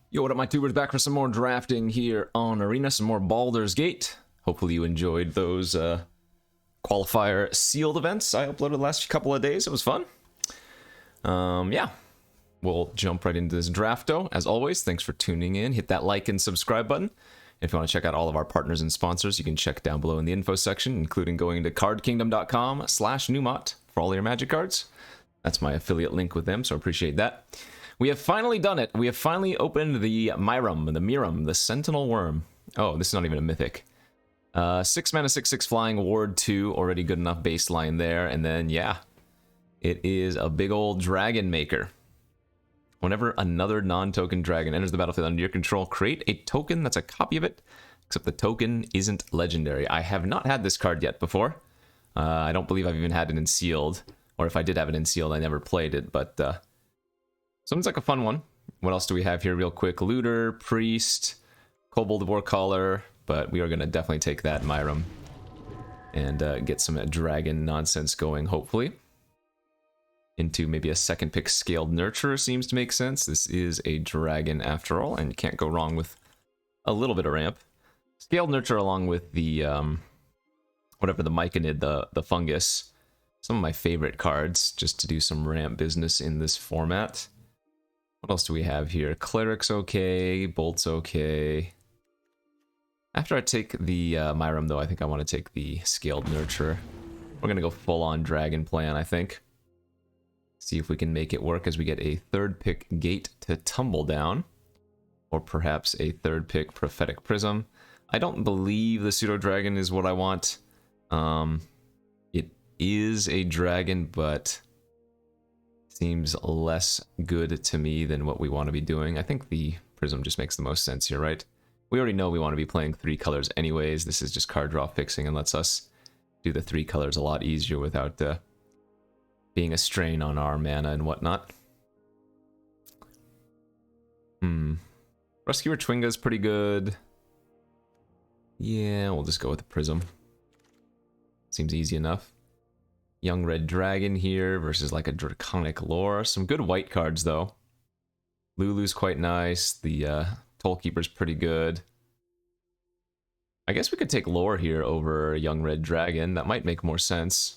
Yo, what up, my tubers? Back for some more drafting here on Arena, some more Baldur's Gate. Hopefully you enjoyed those qualifier sealed events I uploaded the last couple of days. It was fun. Yeah, we'll jump right into this drafto. As always, thanks for tuning in. Hit that like and subscribe button. If you want to check out all of our partners and sponsors, you can check down below in the info section, including going to cardkingdom.com/Numot for all your Magic cards. That's my affiliate link with them, so I appreciate that. We have finally done it. We have finally opened the Mirum, the Sentinel Worm. Oh, this is not even a mythic. 6 mana, 6/6 flying, Ward 2, already good enough baseline there. And then, yeah, it is a big old dragon maker. Whenever another non-token dragon enters the battlefield under your control, create a token that's a copy of it, except the token isn't legendary. I have not had this card yet before. I don't believe I've even had it in sealed, or if I did have it in sealed, I never played it, but seems like a fun one. What else do we have here real quick? Looter, Priest, Kobold Warcaller, but we are going to definitely take that Mirum and get some dragon nonsense going, hopefully. Into maybe a second pick Scaled Nurturer seems to make sense. This is a dragon after all, and you can't go wrong with a little bit of ramp. Scaled Nurturer along with the, whatever the Myconid, the fungus. Some of my favorite cards, just to do some ramp business in this format. What else do we have here? Cleric's okay, Bolt's okay. After I take the Mirum, though, I think I want to take the Scaled Nurturer. We're going to go full-on dragon plan, I think. See if we can make it work as we get a third pick Gate to Tumble Down. Or perhaps a third pick Prophetic Prism. I don't believe the Pseudo-Dragon is what I want. It is a dragon, but seems less good to me than what we want to be doing. I think the Prism just makes the most sense here, right? We already know we want to be playing 3 colors anyways. This is just card draw fixing and lets us do the 3 colors a lot easier without being a strain on our mana and whatnot. Rescuer Twinga is pretty good. Yeah, we'll just go with the Prism. Seems easy enough. Young Red Dragon here versus like a Draconic Lore. Some good white cards though. Lulu's quite nice. The Tollkeeper's pretty good. I guess we could take Lore here over Young Red Dragon. That might make more sense.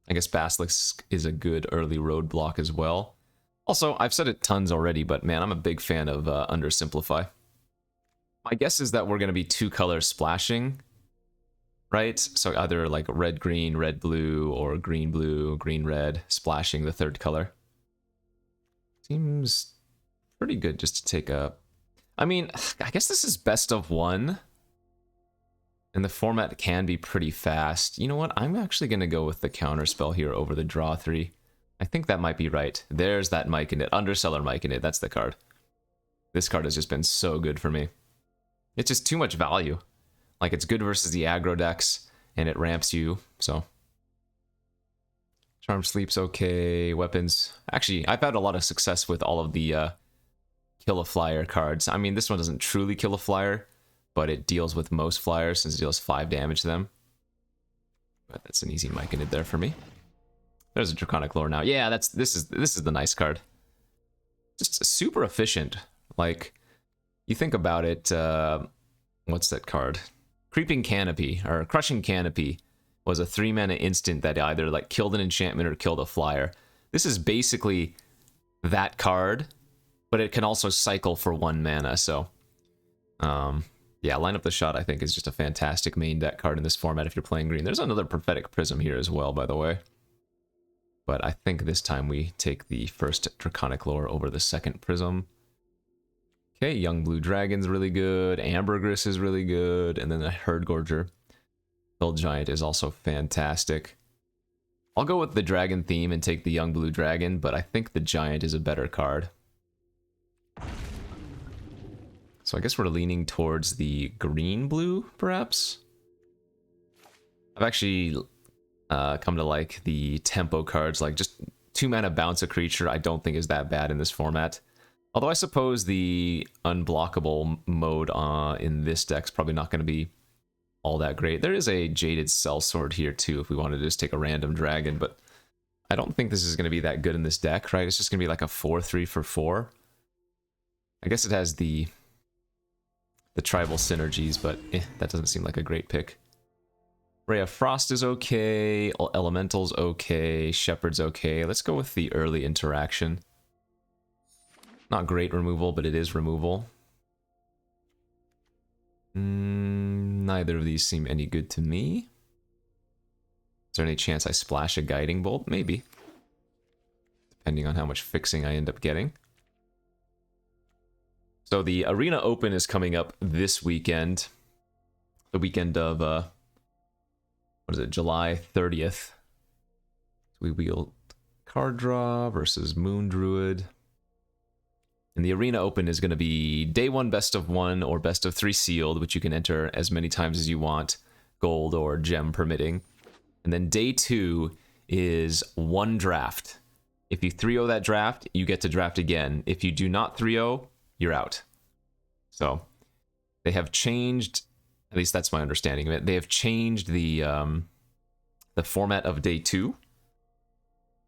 I guess Basilisk is a good early roadblock as well. Also, I've said it tons already, but man, I'm a big fan of Undersimplify. My guess is that we're going to be 2 colors splashing, right? So either like red-green, red-blue, or green-blue, green-red, splashing the 3rd color. Seems pretty good just to take a... I mean, I guess this is best of 1. And the format can be pretty fast. You know what? I'm actually going to go with the counterspell here over the draw 3. I think that might be right. There's that Myconid. Underseller Myconid. That's the card. This card has just been so good for me. It's just too much value. Like, it's good versus the aggro decks, and it ramps you, so. Charm Sleep's okay. Weapons. Actually, I've had a lot of success with all of the Kill a Flyer cards. I mean, this one doesn't truly kill a flyer, but it deals with most flyers since it deals 5 damage to them. But that's an easy Myconid there for me. There's a Draconic Lore now. Yeah, this is the nice card. Just super efficient. Like, you think about it, what's that card? Creeping Canopy, or Crushing Canopy, was a 3 mana instant that either like killed an enchantment or killed a flyer. This is basically that card, but it can also cycle for 1 mana, so... yeah, Line Up the Shot, I think, is just a fantastic main deck card in this format if you're playing green. There's another Prophetic Prism here as well, by the way. But I think this time we take the first Draconic Lore over the 2nd Prism. Okay, Young Blue Dragon's really good. Ambergris is really good. And then the Herdgorger. Hill Giant is also fantastic. I'll go with the dragon theme and take the Young Blue Dragon, but I think the Giant is a better card. So I guess we're leaning towards the green-blue, perhaps? I've actually come to like the tempo cards, like just 2 mana bounce a creature I don't think is that bad in this format. Although I suppose the unblockable mode in this deck's probably not going to be all that great. There is a Jaded Sellsword here too if we wanted to just take a random dragon, but I don't think this is going to be that good in this deck, right? It's just going to be like a 4-3 for 4. I guess it has the tribal synergies, but that doesn't seem like a great pick. Ray of Frost is okay, Elemental's okay, Shepherd's okay. Let's go with the early interaction. Not great removal, but it is removal. Neither of these seem any good to me. Is there any chance I splash a Guiding Bolt? Maybe. Depending on how much fixing I end up getting. So the Arena Open is coming up this weekend. The weekend of, what is it, July 30th. We wield card draw versus Moon Druid. And the Arena Open is going to be day 1 best of 1 or best of 3 sealed, which you can enter as many times as you want, gold or gem permitting. And then day 2 is 1 draft. If you 3-0 that draft, you get to draft again. If you do not 3-0, you're out. So they have changed, at least that's my understanding of it, they have changed the format of day 2.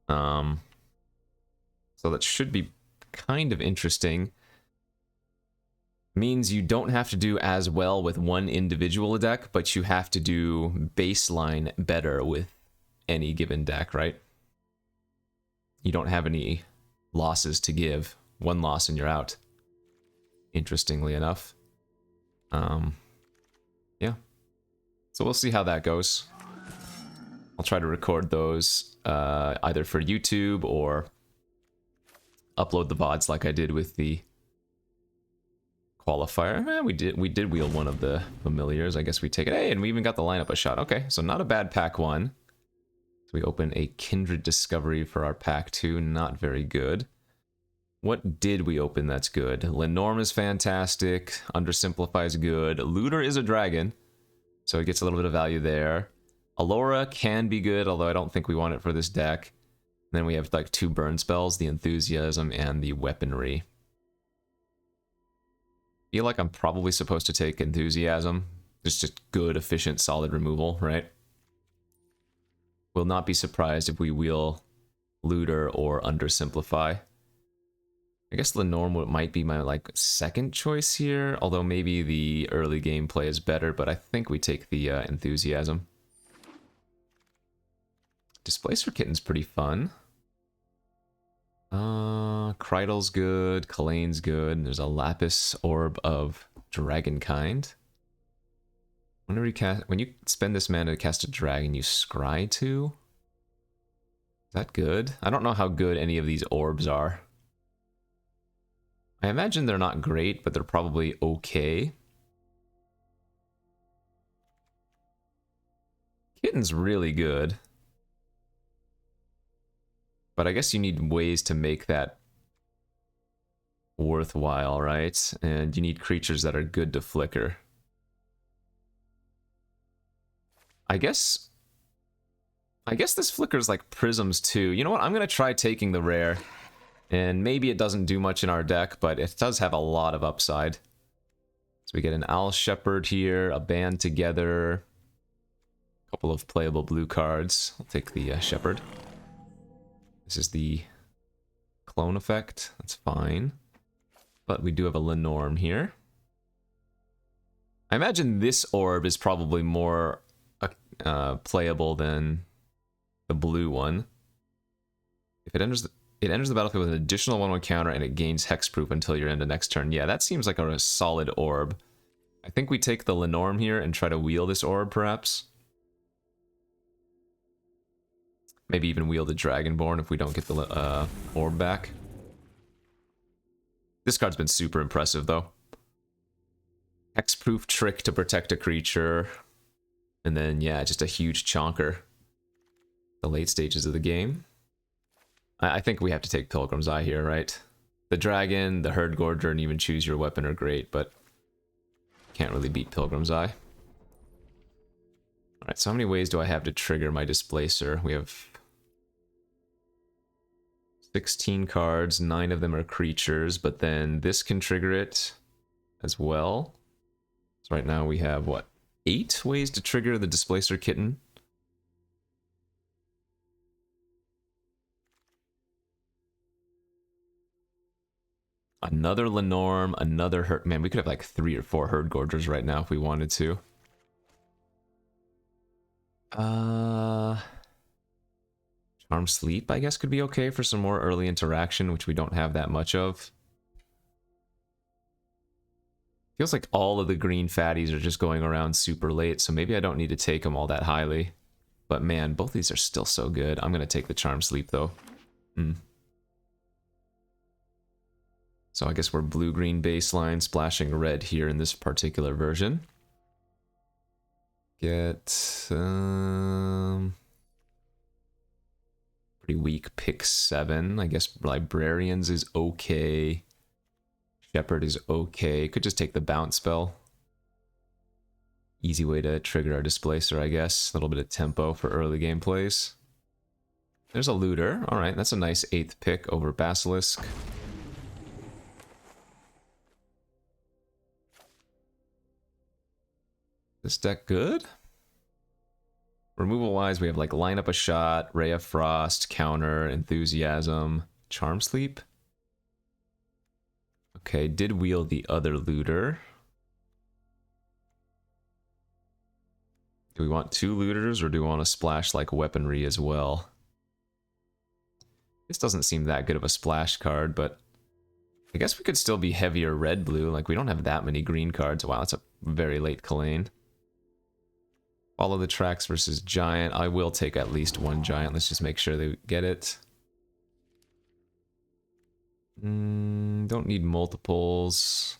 So that should be kind of interesting. Means you don't have to do as well with one individual deck, but you have to do baseline better with any given deck, right? You don't have any losses to give. 1 loss and you're out. Interestingly enough. Yeah. So we'll see how that goes. I'll try to record those either for YouTube or upload the VODs like I did with the qualifier. We did wield one of the familiars. I guess we take it. Hey, and we even got the lineup a shot. Okay, so not a bad pack 1. So we open a Kindred Discovery for our pack 2. Not very good. What did we open that's good? Lenorm is fantastic. Undersimplify is good. Looter is a dragon, so it gets a little bit of value there. Allura can be good, although I don't think we want it for this deck. Then we have like 2 burn spells, the Enthusiasm and the Weaponry. Feel like I'm probably supposed to take Enthusiasm. Just good, efficient, solid removal, right? Will not be surprised if we wheel Looter or Undersimplify. I guess Lenorm might be my like second choice here, although maybe the early game play is better, but I think we take the Enthusiasm. Displacer Kitten's pretty fun. Kreidl's good, Kalane's good, there's a Lapis Orb of Dragonkind. When you spend this mana to cast a dragon, you scry 2? Is that good? I don't know how good any of these orbs are. I imagine they're not great, but they're probably okay. Kitten's really good. But I guess you need ways to make that worthwhile, right? And you need creatures that are good to flicker. I guess this flickers like Prisms too. You know what? I'm going to try taking the rare. And maybe it doesn't do much in our deck, but it does have a lot of upside. So we get an Owl Shepherd here, a Band Together, a couple of playable blue cards. I'll take the Shepherd. This is the clone effect. That's fine. But we do have a Lenorm here. I imagine this orb is probably more playable than the blue one. If it enters the battlefield with an additional 1/1 counter and it gains hexproof until your end of next turn. Yeah, that seems like a solid orb. I think we take the Lenorm here and try to wheel this orb, perhaps. Maybe even wheel the Dragonborn if we don't get the orb back. This card's been super impressive, though. Hexproof Trick to protect a creature. And then, yeah, just a huge chonker. The late stages of the game. I think we have to take Pilgrim's Eye here, right? The Dragon, the Herd Gorger, and even Choose Your Weapon are great, but can't really beat Pilgrim's Eye. Alright, so how many ways do I have to trigger my Displacer? We have 16 cards, 9 of them are creatures, but then this can trigger it as well. So right now we have, what, 8 ways to trigger the Displacer Kitten? Another Lenorm, another Herd... Man, we could have like 3 or 4 Herd Gorgers right now if we wanted to. Charm Sleep, I guess, could be okay for some more early interaction, which we don't have that much of. Feels like all of the green fatties are just going around super late, so maybe I don't need to take them all that highly. But man, both these are still so good. I'm going to take the Charm Sleep, though. So I guess we're blue-green baseline, splashing red here in this particular version. Get... pretty weak pick 7. I guess Librarians is okay. Shepherd is okay. Could just take the bounce spell. Easy way to trigger our displacer, I guess. A little bit of tempo for early game plays. There's a Looter. Alright, that's a nice 8th pick over Basilisk. This deck good? Removal-wise, we have like Line Up a Shot, Ray of Frost, Counter, Enthusiasm, Charm Sleep. Okay, did wheel the other Looter. Do we want 2 Looters, or do we want to splash like Weaponry as well? This doesn't seem that good of a splash card, but I guess we could still be heavier red-blue. Like, we don't have that many green cards. Wow, that's a very late Kalane. Follow the tracks versus Giant. I will take at least 1 Giant. Let's just make sure they get it. Don't need multiples.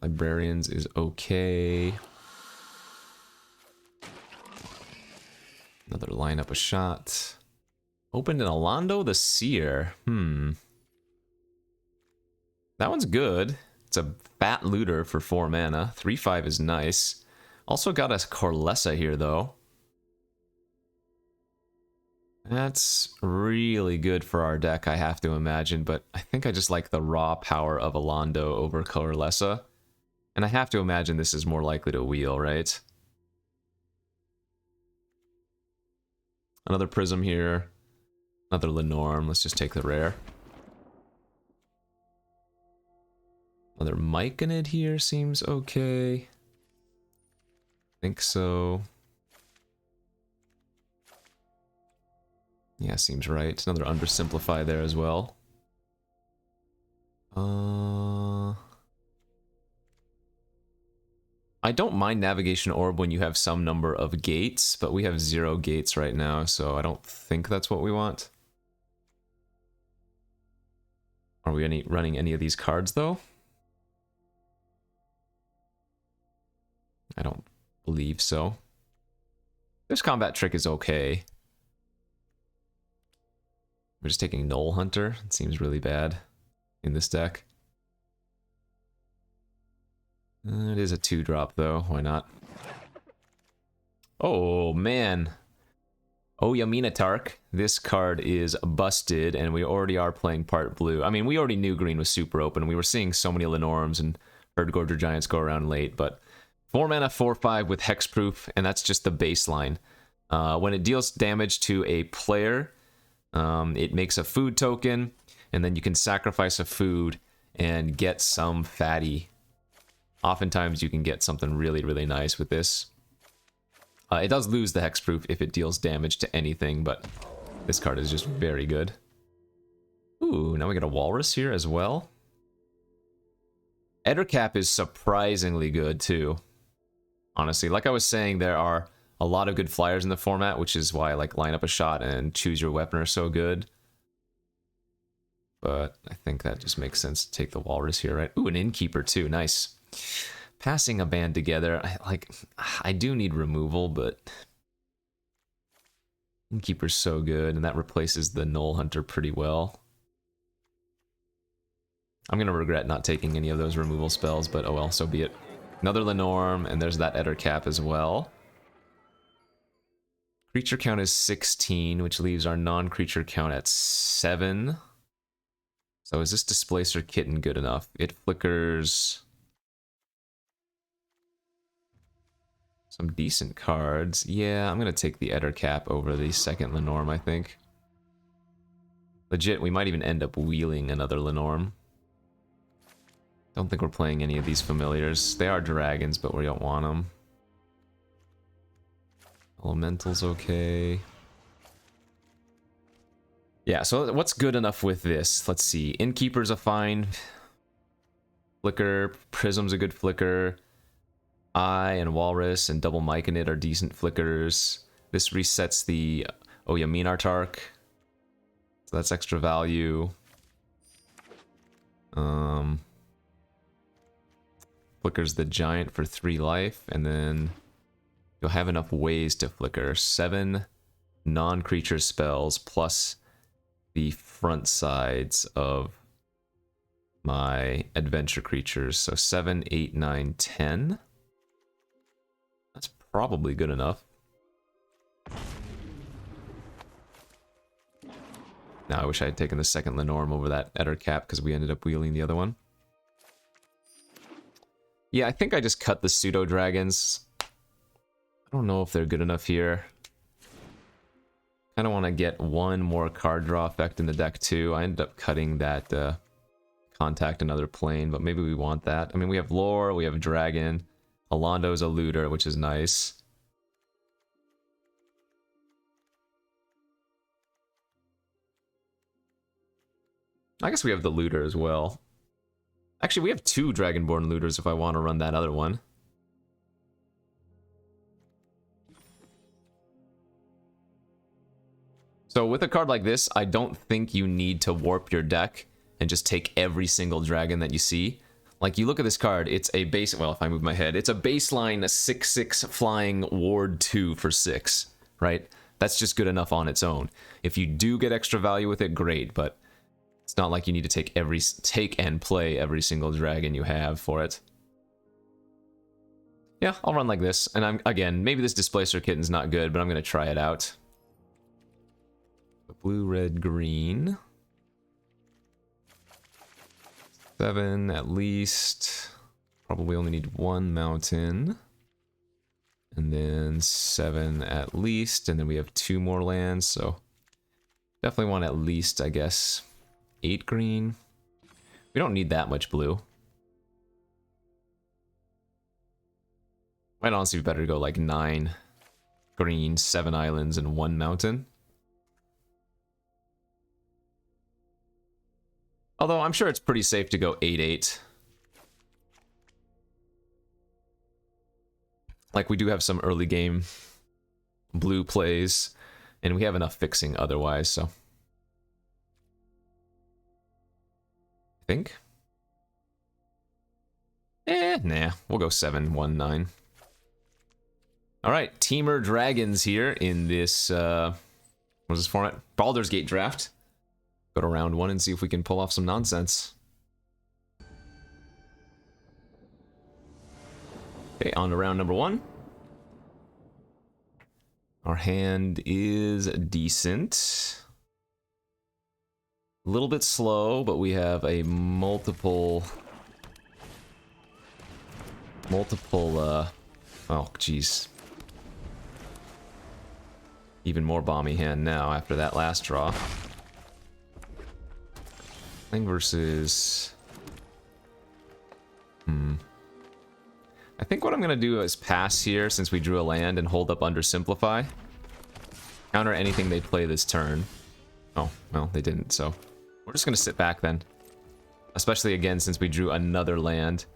Librarians is okay. Another Line Up a Shot. Opened an Alando the Seer. That one's good. It's a fat Looter for 4 mana. 3/5 is nice. Also got us Corlessa here, though. That's really good for our deck, I have to imagine, but I think I just like the raw power of Alando over Corlessa. And I have to imagine this is more likely to wheel, right? Another Prism here. Another Lenorm. Let's just take the rare. Another Myconid here seems okay. Think so. Yeah, seems right. Another Undersimplify there as well. I don't mind Navigation Orb when you have some number of gates, but we have 0 gates right now, so I don't think that's what we want. Are we running any of these cards, though? I don't believe so. This Combat Trick is okay. We're just taking Knoll Hunter. It seems really bad in this deck. It is a 2-drop, though. Why not? Oh, man. Oh, Yaminatark. This card is busted, and we already are playing part blue. I mean, we already knew green was super open. We were seeing so many Lenorms and Herdgorger Giants go around late, but 4 mana, 4/5 with Hexproof, and that's just the baseline. When it deals damage to a player, it makes a food token, and then you can sacrifice a food and get some fatty. Oftentimes you can get something really, really nice with this. It does lose the Hexproof if it deals damage to anything, but this card is just very good. Ooh, now we get a Walrus here as well. Ettercap is surprisingly good, too. Honestly, like I was saying, there are a lot of good flyers in the format, which is why like Line Up a Shot and Choose Your Weapon are so good. But I think that just makes sense to take the Walrus here, right? Ooh, an Innkeeper too, nice. Passing a band together, I do need removal, but Innkeeper's so good, and that replaces the Knoll Hunter pretty well. I'm gonna regret not taking any of those removal spells, but oh well, so be it. Another Lenorm, and there's that Ettercap as well. Creature count is 16, which leaves our non-creature count at 7. So is this Displacer Kitten good enough? It flickers some decent cards. Yeah, I'm going to take the Ettercap over the second Lenorm, I think. Legit, we might even end up wheeling another Lenorm. Don't think we're playing any of these familiars. They are dragons, but we don't want them. Elemental's okay. Yeah, so what's good enough with this? Let's see. Innkeeper's a fine flicker. Prism's a good flicker. Eye and Walrus and Double Myconid are decent flickers. This resets the Oyamynartarch. So that's extra value. Flickers the Giant for 3 life, and then you'll have enough ways to flicker. 7 non-creature spells plus the front sides of my adventure creatures. So 7, 8, 9, 10. That's probably good enough. Now I wish I had taken the second Lenorm over that Ettercap because we ended up wheeling the other one. Yeah, I think I just cut the pseudo dragons. I don't know if they're good enough here. Kind of want to get one more card draw effect in the deck too. I ended up cutting that Contact Another Plane, but maybe we want that. I mean, we have Lore, we have Dragon. Alondo's a looter, which is nice. I guess we have the looter as well. Actually, we have 2 Dragonborn looters if I want to run that other one. So with a card like this, I don't think you need to warp your deck and just take every single dragon that you see. Like, you look at this card, it's a base... Well, if I move my head, it's a baseline 6/6 flying ward 2 for 6, right? That's just good enough on its own. If you do get extra value with it, great, but it's not like you need to take and play every single dragon you have for it. Yeah, I'll run like this. And again, maybe this Displacer Kitten's not good, but I'm going to try it out. Blue, red, green. 7 at least. Probably only need 1 mountain. And then 7 at least. And then we have 2 more lands, so definitely want at least, I guess, 8 green. We don't need that much blue. Might honestly be better to go like 9 green, 7 islands, and 1 mountain. Although I'm sure it's pretty safe to go 8/8. Like, we do have some early game blue plays, and we have enough fixing otherwise, so. I think. Nah, we'll go 7, 1, 9. Alright, Teamer Dragons here in this, what is this format? Baldur's Gate draft. Go to round 1 and see if we can pull off some nonsense. Okay, on to round number 1. Our hand is decent. A little bit slow, but we have a multiple, oh, jeez. Even more bomby hand now after that last draw. Thing versus... I think what I'm going to do is pass here since we drew a land and hold up under Simplify. Counter anything they play this turn. Oh, well, they didn't, so... We're just going to sit back then. Especially again since we drew another land.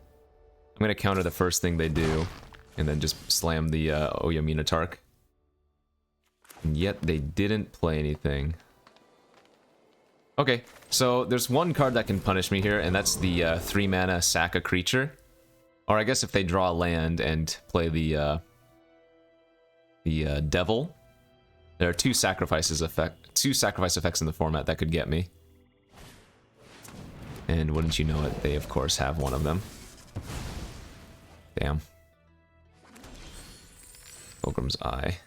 I'm going to counter the first thing they do. And then just slam the Oyamynartarch. And yet they didn't play anything. Okay, so there's one card that can punish me here, and that's the 3 mana sack a creature. Or I guess if they draw a land and play the devil. There are 2 sacrifice effects in the format that could get me. And wouldn't you know it, they of course have one of them. Damn. Pilgrim's Eye.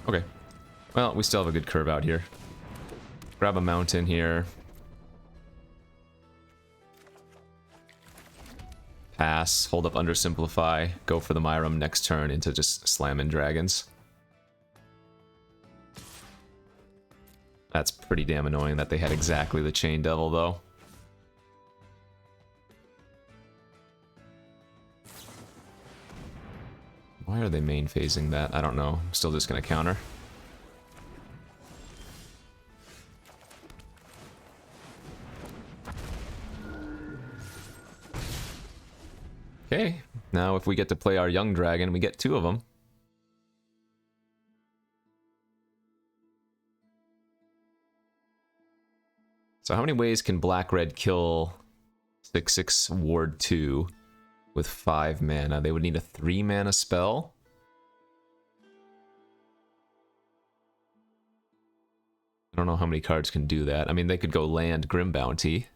Okay. Well, we still have a good curve out here. Grab a mountain here. Pass, hold up under Simplify, go for the Myram next turn into just slamming dragons. That's pretty damn annoying that they had exactly the Chain Devil, though. Why are they main phasing that? I don't know. I'm still just gonna counter. Okay, now if we get to play our young dragon, we get 2 of them. So how many ways can black-red kill 6/6 Ward 2 with 5 mana? They would need a 3 mana spell. I don't know how many cards can do that. I mean, they could go land Grim Bounty.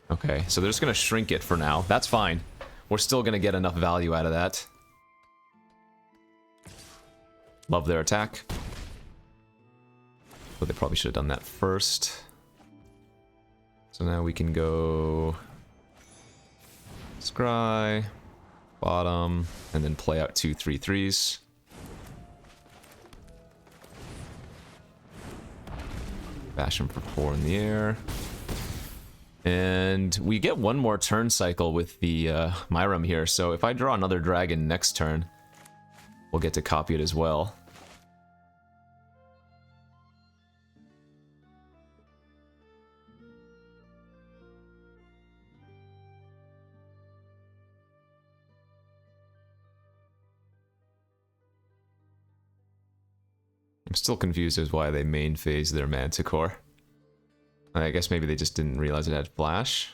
Okay, so they're just going to shrink it for now. That's fine. We're still going to get enough value out of that. Love their attack. But they probably should have done that first. So now we can go... Scry, bottom, and then play out 2 3/3s. Bash him for 4 in the air. And we get 1 more turn cycle with the Myram here, so if I draw another dragon next turn, we'll get to copy it as well. I'm still confused as why they main phase their Manticore. I guess maybe they just didn't realize it had flash.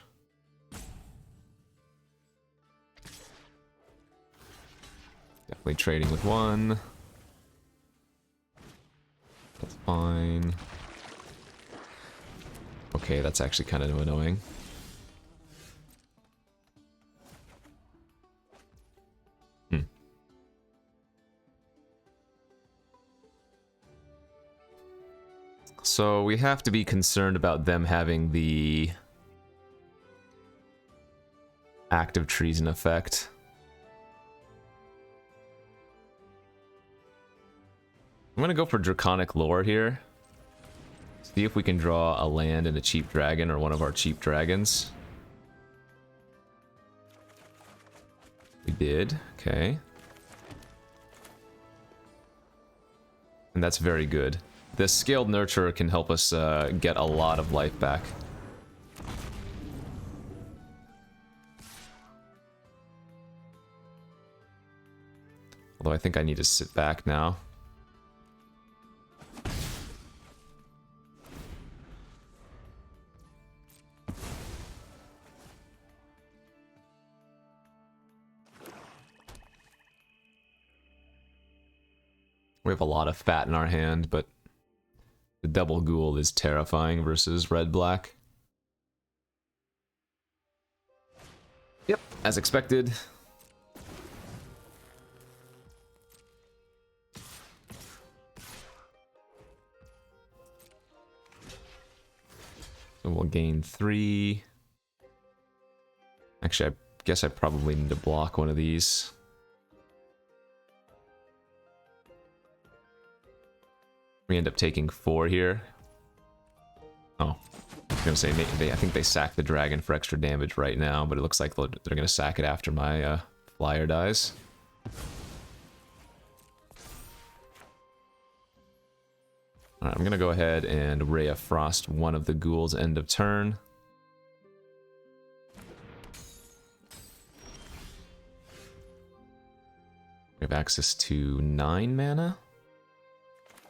Definitely trading with 1. That's fine. Okay, that's actually kind of annoying. So we have to be concerned about them having the active treason effect. I'm gonna go for Draconic Lore here. See if we can draw a land and a cheap dragon, or one of our cheap dragons. We did, okay. And that's very good. The Scaled Nurturer can help us get a lot of life back. Although I think I need to sit back now. We have a lot of fat in our hand, but the double ghoul is terrifying versus red-black. Yep, as expected. So we'll gain 3. Actually, I guess I probably need to block one of these. We end up taking 4 here. Oh, I was gonna say I think they sack the dragon for extra damage right now, but it looks like they're gonna sack it after my flyer dies. Alright, I'm gonna go ahead and Ray of Frost one of the ghouls end of turn. We have access to 9 mana.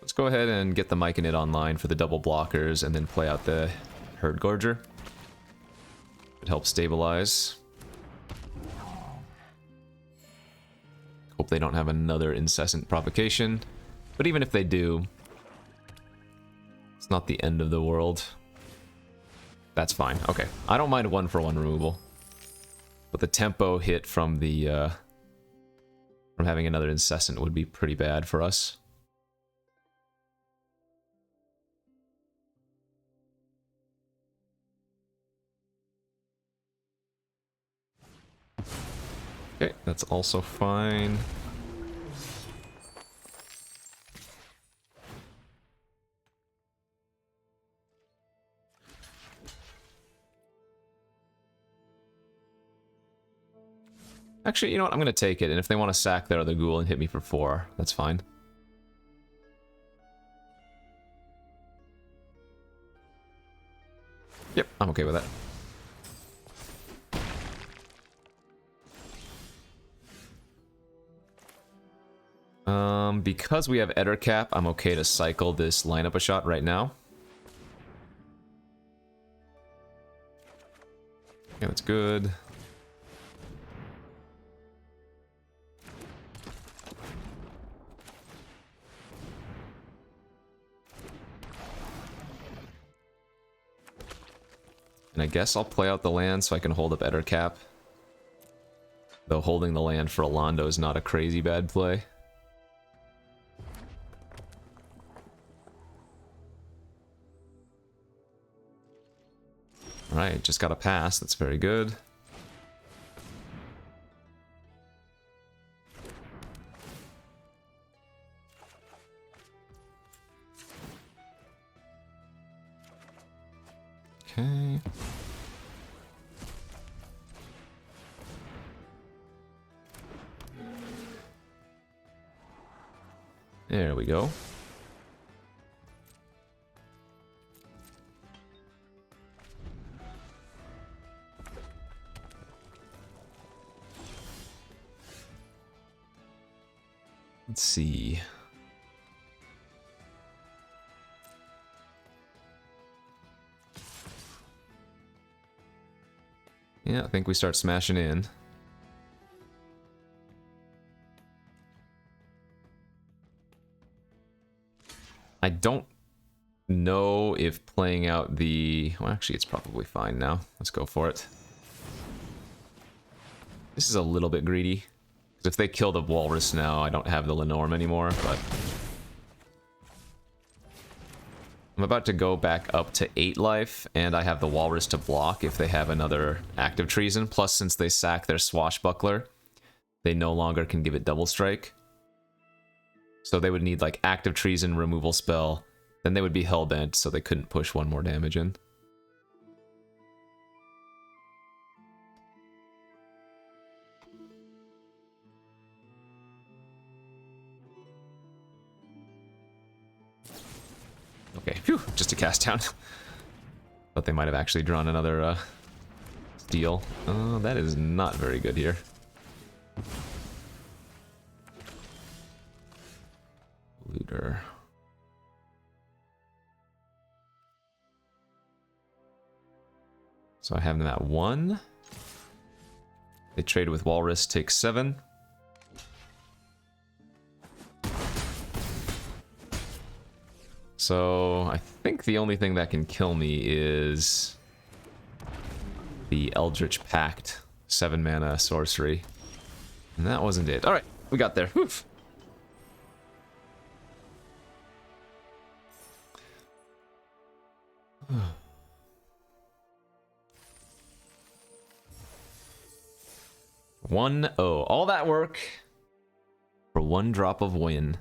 Let's go ahead and get the Myconid online for the double blockers and then play out the Herd Gorger. It helps stabilize. Hope they don't have another Incessant Provocation. But even if they do, it's not the end of the world. That's fine. Okay. I don't mind 1-for-1 removal. But the tempo hit from the from having another Incessant would be pretty bad for us. Okay, that's also fine. Actually, you know what? I'm going to take it, and if they want to sack their other ghoul and hit me for 4, that's fine. Yep, I'm okay with that. Because we have Ettercap, I'm okay to cycle this lineup a shot right now. Yeah, that's good. And I guess I'll play out the land so I can hold up Ettercap. Though holding the land for Alondo is not a crazy bad play. Alright, just got a pass. That's very good. Okay. There we go. Let's see. Yeah, I think we start smashing in. I don't know if playing out the... Well, actually, it's probably fine now. Let's go for it. This is a little bit greedy. If they kill the Walrus now, I don't have the Lenorm anymore, but... I'm about to go back up to 8 life, and I have the Walrus to block if they have another active treason. Plus, since they sack their Swashbuckler, they no longer can give it double strike. So they would need like active treason removal spell, then they would be hellbent, so they couldn't push 1 more damage in. Okay, phew, just a cast down. But they might have actually drawn another steal. Oh, that is not very good here. Looter. So I have them at 1. They trade with Walrus, take 7. So I think the only thing that can kill me is the Eldritch Pact 7 mana sorcery. And that wasn't it. Alright, we got there. Woof. All that work for 1 drop of win.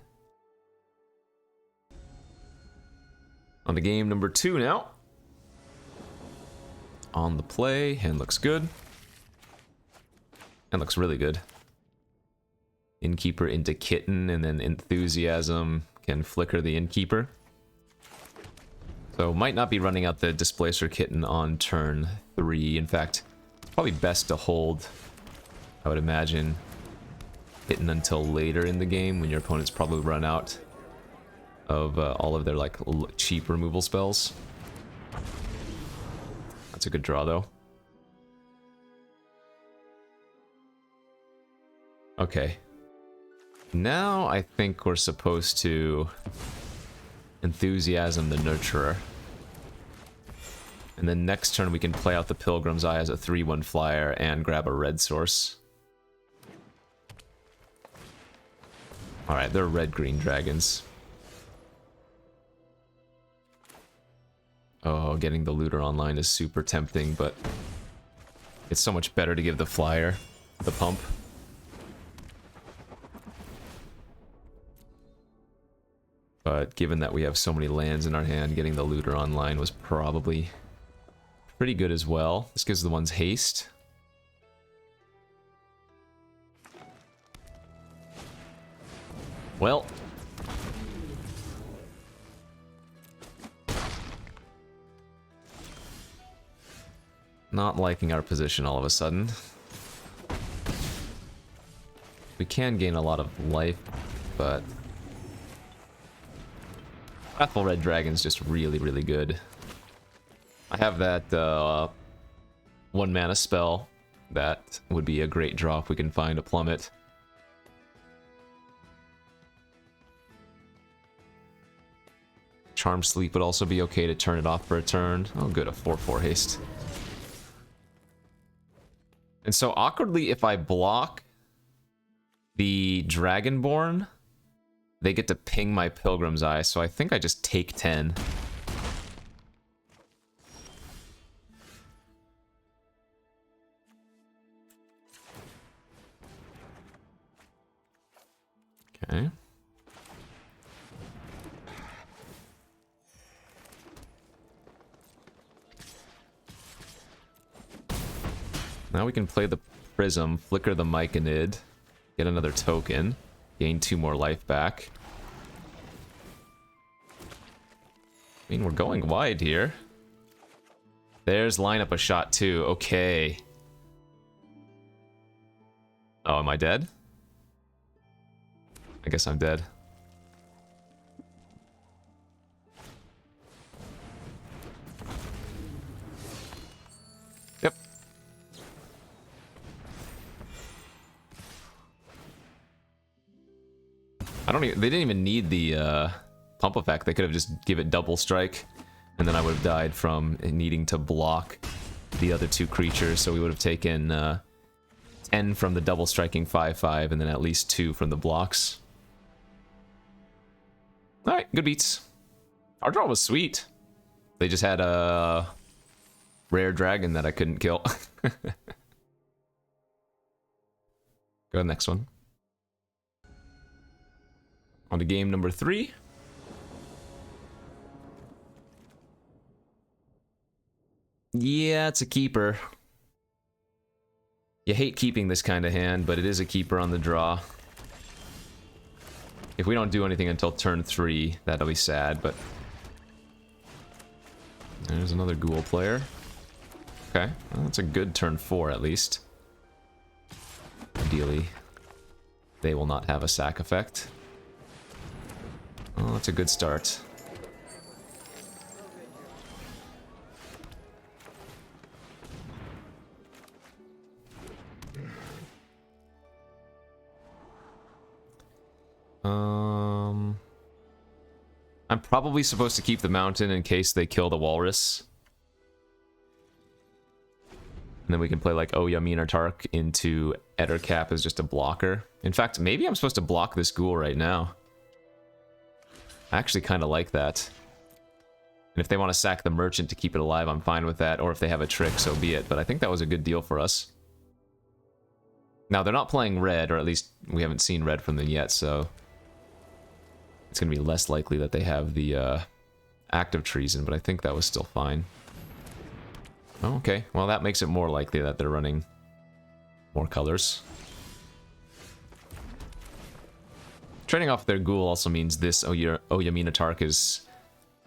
On to game number 2 now. On the play, hand looks good. Hand looks really good. Innkeeper into Kitten, and then Enthusiasm can flicker the Innkeeper. So might not be running out the Displacer Kitten on turn 3. In fact, it's probably best to hold, I would imagine, Kitten until later in the game when your opponent's probably run out of all of their like cheap removal spells. That's a good draw though. Okay. Now I think we're supposed to Enthusiasm the Nurturer. And then next turn we can play out the Pilgrim's Eye as a 3/1 flyer and grab a red source. Alright, they're red-green dragons. Oh, getting the Looter online is super tempting, but it's so much better to give the flyer the pump. But given that we have so many lands in our hand, getting the looter online was probably pretty good as well. This gives the ones haste. Well. Not liking our position all of a sudden. We can gain a lot of life, but Wrathful Red Dragon's just really, really good. I have that 1 mana spell that would be a great draw if we can find a plummet. Charm Sleep would also be okay to turn it off for a turn. Oh good, a 4/4 haste. And so awkwardly, if I block the Dragonborn, they get to ping my Pilgrim's Eye, so I think I just take 10. Okay. Now we can play the Prism, flicker the Myconid, get another token, gain 2 more life back. I mean, we're going wide here. There's line up a shot too. Okay. Oh, am I dead? I guess I'm dead. Yep. I don't even, they didn't even need the pump effect. They could have just give it double strike, and then I would have died from needing to block the other 2 creatures, so we would have taken 10 from the double striking 5/5, and then at least 2 from the blocks. Alright, good beats. Our draw was sweet. They just had a rare dragon that I couldn't kill. Go next one. On to game number 3. Yeah, it's a keeper. You hate keeping this kind of hand, but it is a keeper on the draw. If we don't do anything until turn 3, that'll be sad, but... There's another ghoul player. Okay, well, that's a good turn 4 at least. Ideally, they will not have a sack effect. Oh, that's a good start. I'm probably supposed to keep the mountain in case they kill the walrus. And then we can play like Oya Minotaurk into Ettercap as just a blocker. In fact, maybe I'm supposed to block this ghoul right now. I actually kind of like that. And if they want to sack the merchant to keep it alive, I'm fine with that. Or if they have a trick, so be it. But I think that was a good deal for us. Now, they're not playing red, or at least we haven't seen red from them yet, so... It's going to be less likely that they have the act of treason, but I think that was still fine. Oh, okay. Well, that makes it more likely that they're running more colors. Trading off their ghoul also means this Oya Minotaurk is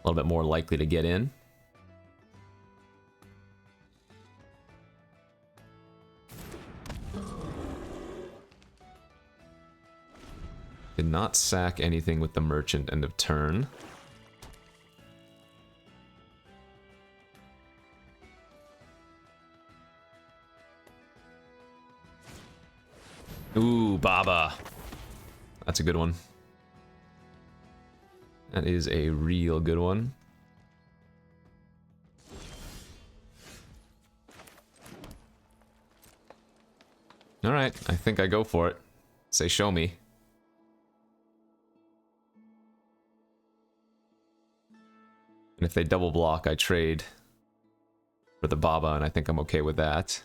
a little bit more likely to get in. Did not sack anything with the merchant end of turn. Ooh, Baba. That's a good one. That is a real good one. Alright, I think I go for it. Say show me. And if they double block, I trade for the Baba, and I think I'm okay with that.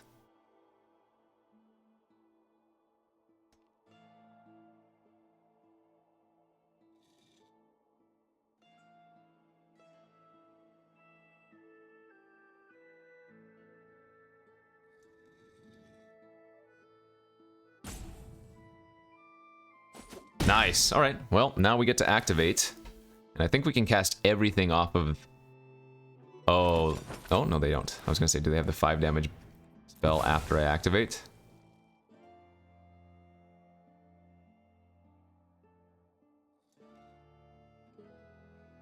Nice. All right. Well, now we get to activate. And I think we can cast everything off of... Oh, no, they don't. I was going to say, do they have the 5 damage spell after I activate?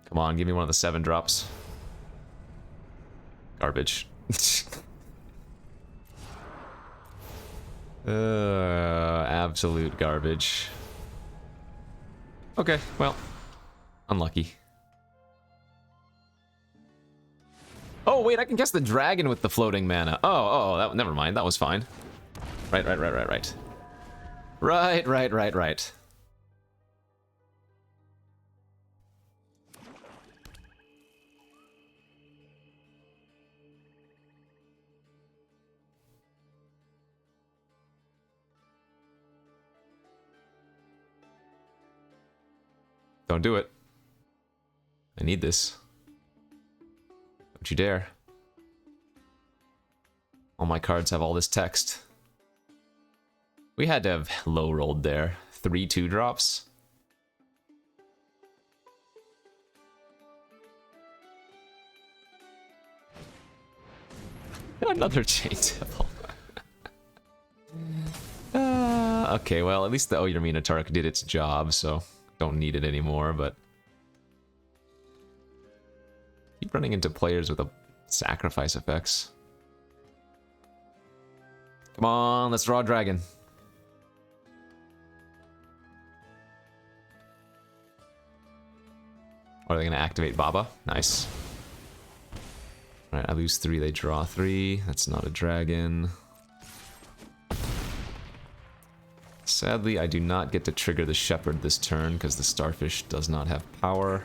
Come on, give me one of the 7 drops. Garbage. Absolute garbage. Okay, well, unlucky. Oh, wait, I can cast the dragon with the floating mana. Oh, never mind, that was fine. Right. Right. Don't do it. I need this. Don't you dare. All my cards have all this text. We had to have low rolled there. 3 2-drops. Another chain devil. Okay, well, at least the Oyer Minotaur did its job, so don't need it anymore, but... Keep running into players with a sacrifice effects. Come on, let's draw a dragon. Are they going to activate Baba? Nice. Alright, I lose 3, they draw 3. That's not a dragon. Sadly, I do not get to trigger the Shepherd this turn because the Starfish does not have power.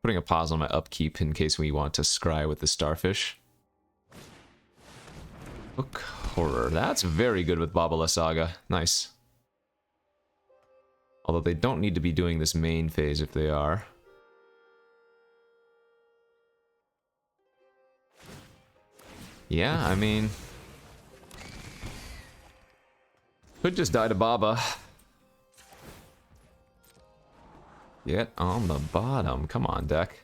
Putting a pause on my upkeep in case we want to scry with the Starfish. Book Horror. That's very good with Babala Saga. Nice. Although they don't need to be doing this main phase if they are. Yeah, I mean... Could just die to Baba. Get on the bottom. Come on, deck.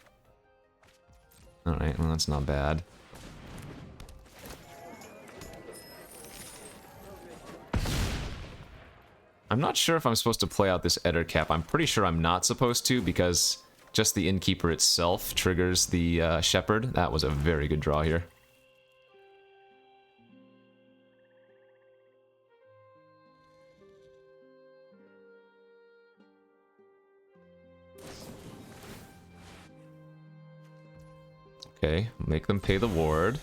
Alright, well that's not bad. I'm not sure if I'm supposed to play out this Eder Cap. I'm pretty sure I'm not supposed to because just the Innkeeper itself triggers the Shepherd. That was a very good draw here. Okay, make them pay the ward.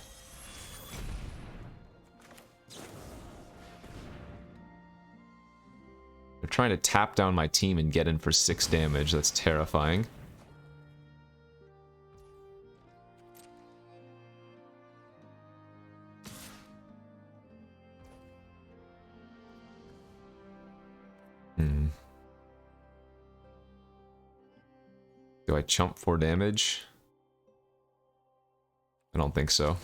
They're trying to tap down my team and get in for 6 damage. That's terrifying. Do I chump 4 damage? I don't think so.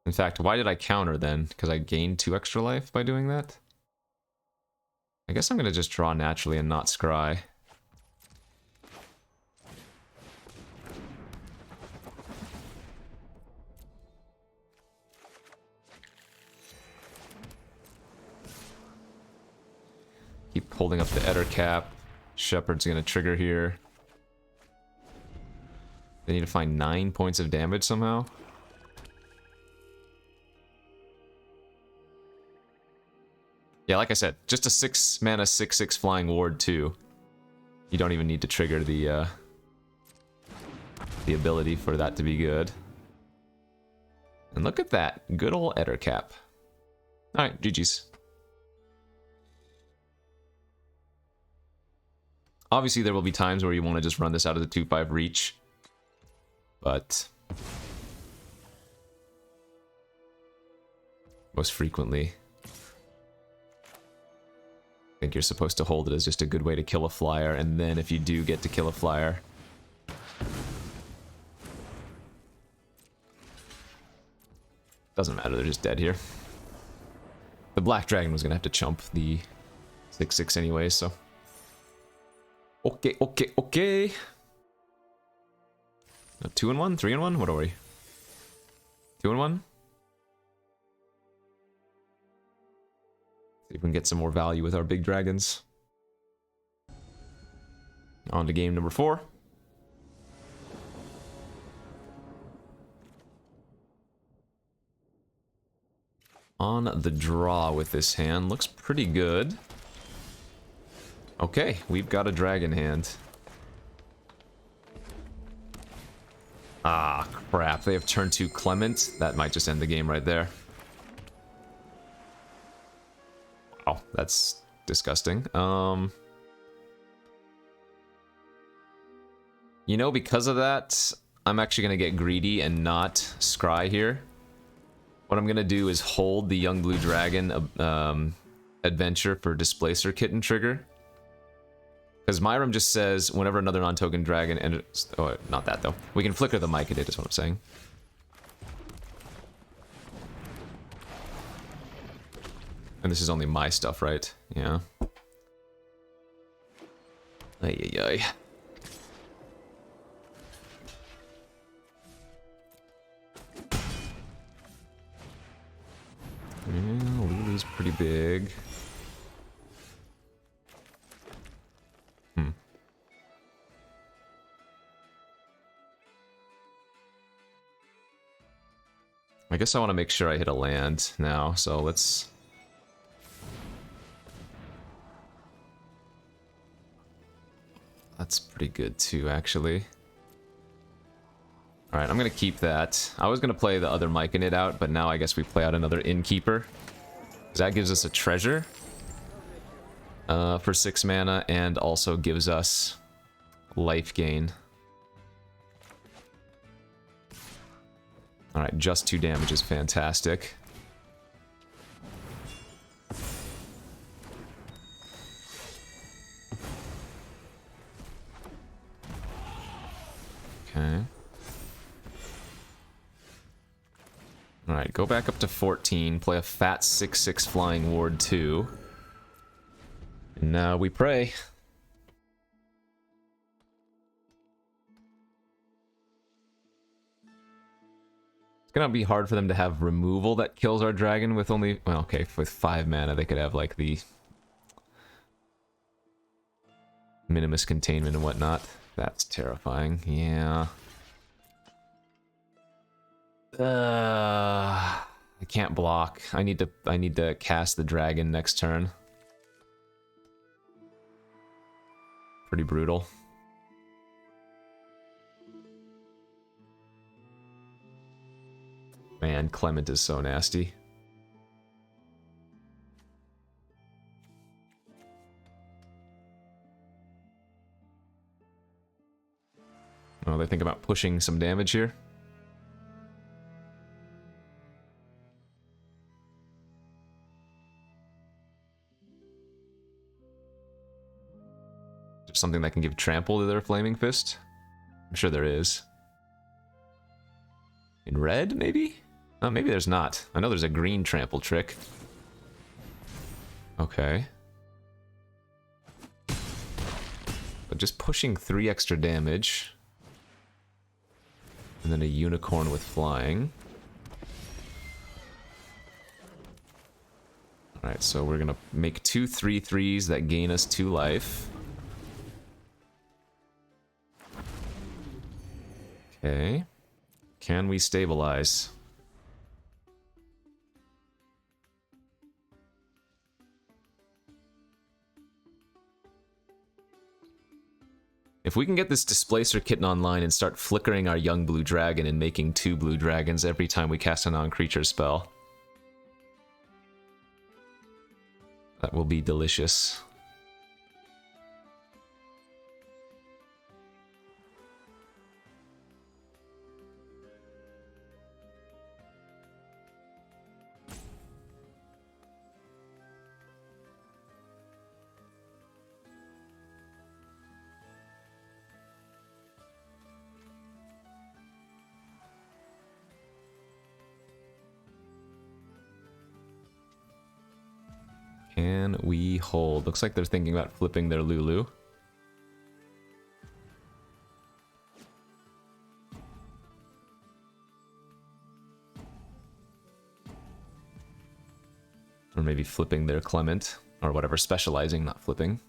In fact, why did I counter then? Because I gained 2 extra life by doing that? I guess I'm going to just draw naturally and not scry. Keep holding up the Eder Cap. Shepherd's going to trigger here. They need to find 9 points of damage somehow. Yeah, like I said, just a 6 mana 6/6 flying ward too. You don't even need to trigger the ability for that to be good. And look at that, good old Eder Cap. All right, GG's. Obviously, there will be times where you want to just run this out of the 2/5 reach, but most frequently. think you're supposed to hold it as just a good way to kill a flyer, and then if you do get to kill a flyer... Doesn't matter, they're just dead here. The black dragon was gonna have to chump the 6/6 anyway, so... Okay, okay, okay! 2-1? 3-1? What are we? 2-1? See if we can get some more value with our big dragons. On to game number 4. On the draw with this hand. Looks pretty good. Okay, we've got a dragon hand. Ah, crap. They have turn 2 Clement. That might just end the game right there. Oh, that's disgusting. You know, because of that, I'm actually going to get greedy and not scry here. What I'm going to do is hold the young blue dragon adventure for Displacer Kitten trigger. Because Myram just says, whenever another non-token dragon enters... Oh, not that, though. We can flicker the mic at it, is what I'm saying. And this is only my stuff, right? Yeah. Ay, ay, ay. Yeah, Lulu's pretty big. I guess I want to make sure I hit a land now, so let's... That's pretty good too, actually. Alright, I'm gonna keep that. I was gonna play the other mic in it out, but now I guess we play out another Innkeeper. Because that gives us a treasure for 6 mana, and also gives us life gain. Alright, just 2 damage is fantastic. Okay. Alright, go back up to 14, play a fat 6/6 Flying Ward 2. And now we pray. It's gonna be hard for them to have removal that kills our dragon with only... Well, okay, with 5 mana they could have, like, the... Minimus containment and whatnot. That's terrifying, yeah. I can't block. I need to cast the dragon next turn. Pretty brutal. Man, Clement is so nasty. Oh, they think about pushing some damage here. There's something that can give trample to their Flaming Fist? I'm sure there is. In red, maybe? Oh, maybe there's not. I know there's a green trample trick. Okay. But just pushing 3 extra damage. And then a unicorn with flying. Alright, so we're gonna make 2 3/3s that gain us 2 life. Okay. Can we stabilize? If we can get this Displacer Kitten online and start flickering our young blue dragon and making 2 blue dragons every time we cast a non-creature spell, that will be delicious. Can we hold? Looks like they're thinking about flipping their Lulu. Or maybe flipping their Clement, or whatever, specializing, not flipping.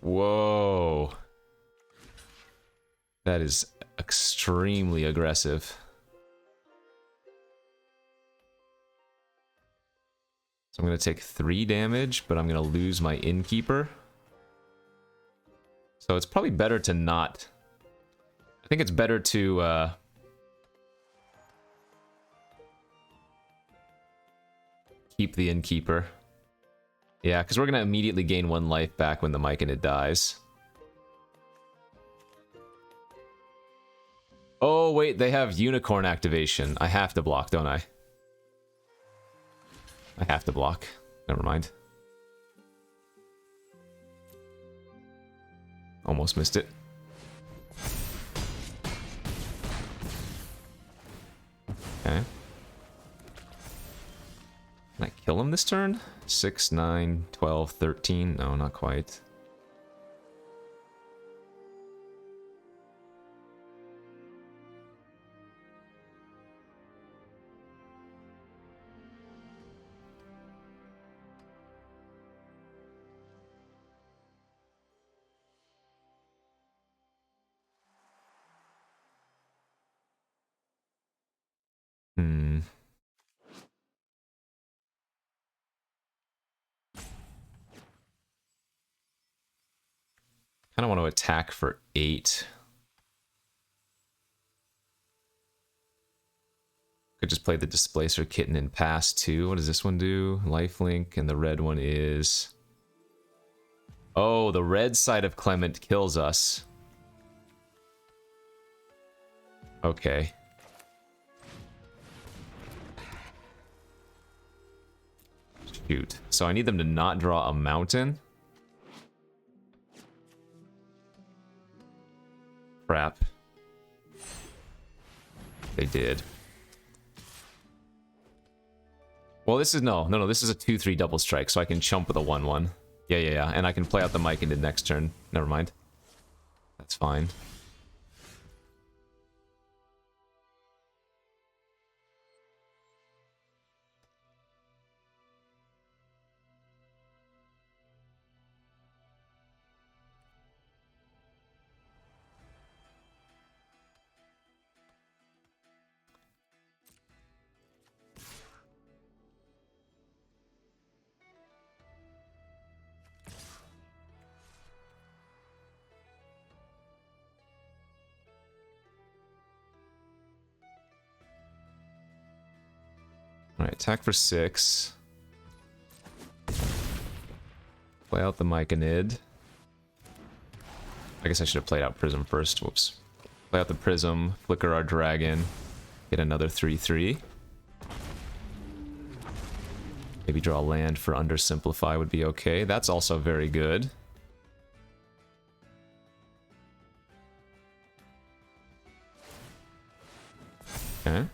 Whoa. That is extremely aggressive. So I'm going to take 3 damage, but I'm going to lose my Innkeeper. So it's probably better to not... I think it's better to... keep the Innkeeper. Yeah, because we're going to immediately gain 1 life back when the Myconid dies. Oh, wait, they have Unicorn activation. I have to block, don't I? I have to block. Never mind. Almost missed it. Okay. Can I kill him this turn? 6, 9, 12, 13. No, not quite. Kind of want to attack for 8. Could just play the Displacer Kitten and pass too. What does this one do? Lifelink, and the red one is... Oh, the red side of Clement kills us. Okay. Shoot. So I need them to not draw a mountain. Crap. They did. Well, this is... No, this is a 2-3 double strike, so I can chump with a 1-1. Yeah. And I can play out the mic into next turn. Never mind. That's fine. Alright, attack for 6. Play out the Myconid. I guess I should have played out Prism first. Whoops. Play out the Prism, flicker our dragon, get another 3-3. Maybe draw land for Undersimplify would be okay. That's also very good. Okay.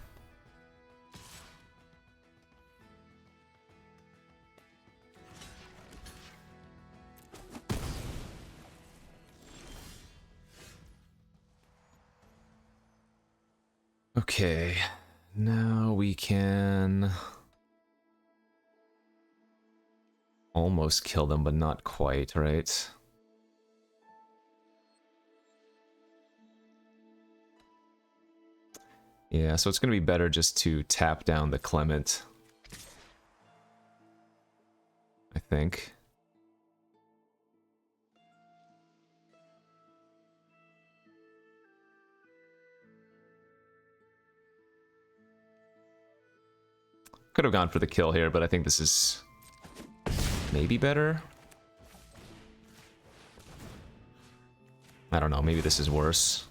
Okay, now we can almost kill them, but not quite, right? Yeah, so it's going to be better just to tap down the Clement, I think. Could have gone for the kill here, but I think this is maybe better. I don't know, maybe this is worse.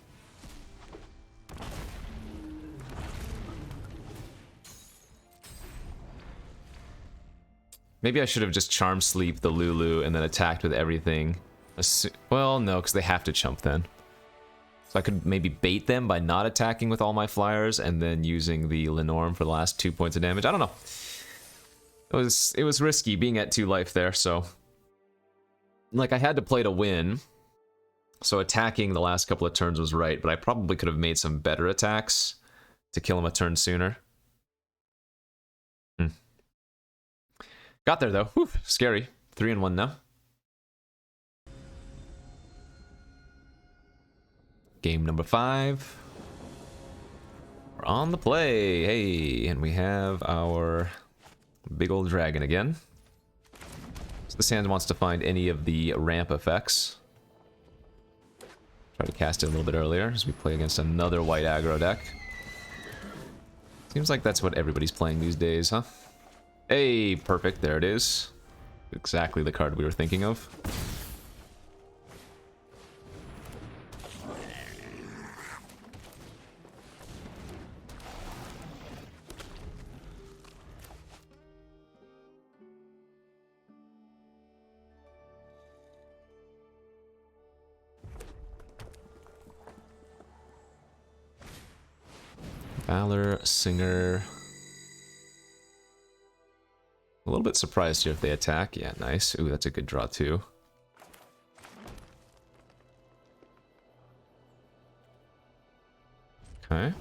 Maybe I should have just Charm Sleep the Lulu and then attacked with everything. Well, no, because they have to chump then. So I could maybe bait them by not attacking with all my flyers and then using the Lenorm for the last 2 points of damage. I don't know. It was risky being at 2 life there, so... Like, I had to play to win. So attacking the last couple of turns was right, but I probably could have made some better attacks to kill him a turn sooner. Got there, though. Whew, scary. 3-1 now. Game number 5. We're on the play. Hey, and we have our big old dragon again. So this hand wants to find any of the ramp effects. Try to cast it a little bit earlier as we play against another white aggro deck. Seems like that's what everybody's playing these days, huh? Hey, perfect. There it is. Exactly the card we were thinking of. Valor, Singer. A little bit surprised here if they attack. Yeah, nice. Ooh, that's a good draw too. Okay.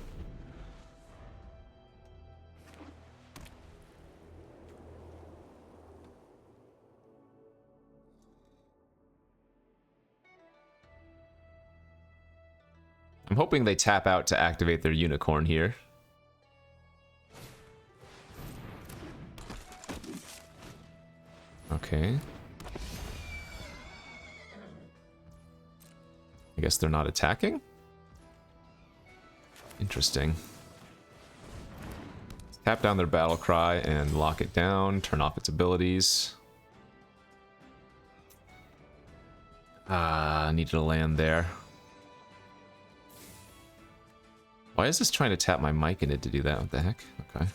I'm hoping they tap out to activate their unicorn here. Okay. I guess they're not attacking? Interesting. Tap down their battle cry and lock it down, turn off its abilities. Needed a land there. Why is this trying to tap my mic in it to do that? What the heck? Okay.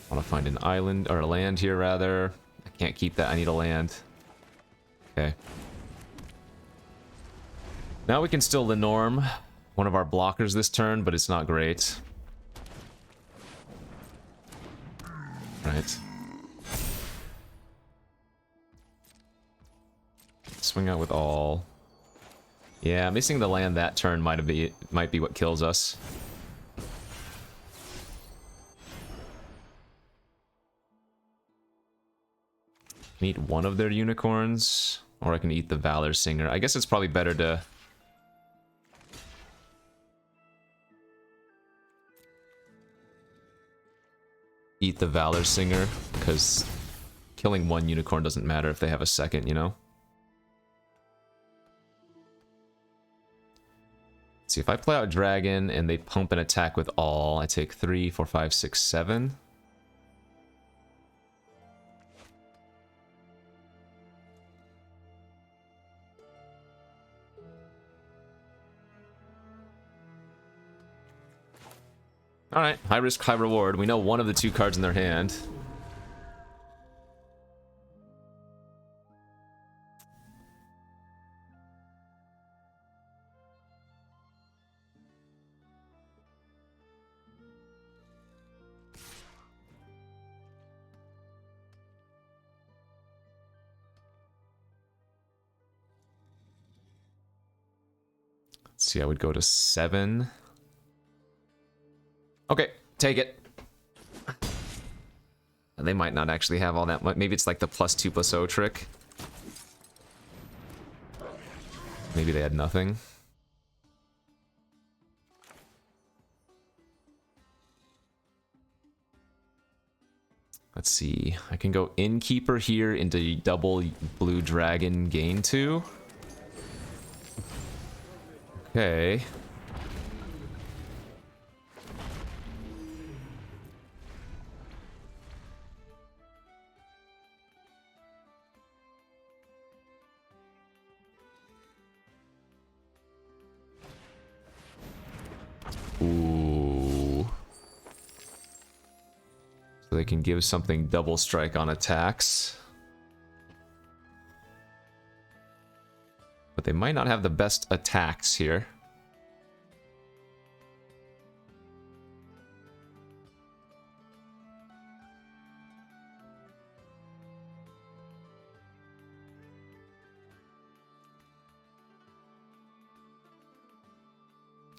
I want to find an island, or a land here, rather. I can't keep that. I need a land. Okay. Now we can still Lenorm, one of our blockers this turn, but it's not great. Right. Swing out with all. Yeah, missing the land that turn might be what kills us. Eat one of their unicorns, or I can eat the Valor Singer. I guess it's probably better to eat the Valor Singer, because killing one unicorn doesn't matter if they have a second, you know? Let's see, if I play out Dragon and they pump an attack with all, I take 3, 4, 5, 6, 7. Alright, high risk, high reward. We know one of the 2 cards in their hand. Let's see, I would go to 7. Okay, take it. They might not actually have all that much. Maybe it's like the +2/+0 trick. Maybe they had nothing. Let's see. I can go Innkeeper here into double blue dragon gain 2. Okay. Ooh. So they can give something double strike on attacks. But they might not have the best attacks here.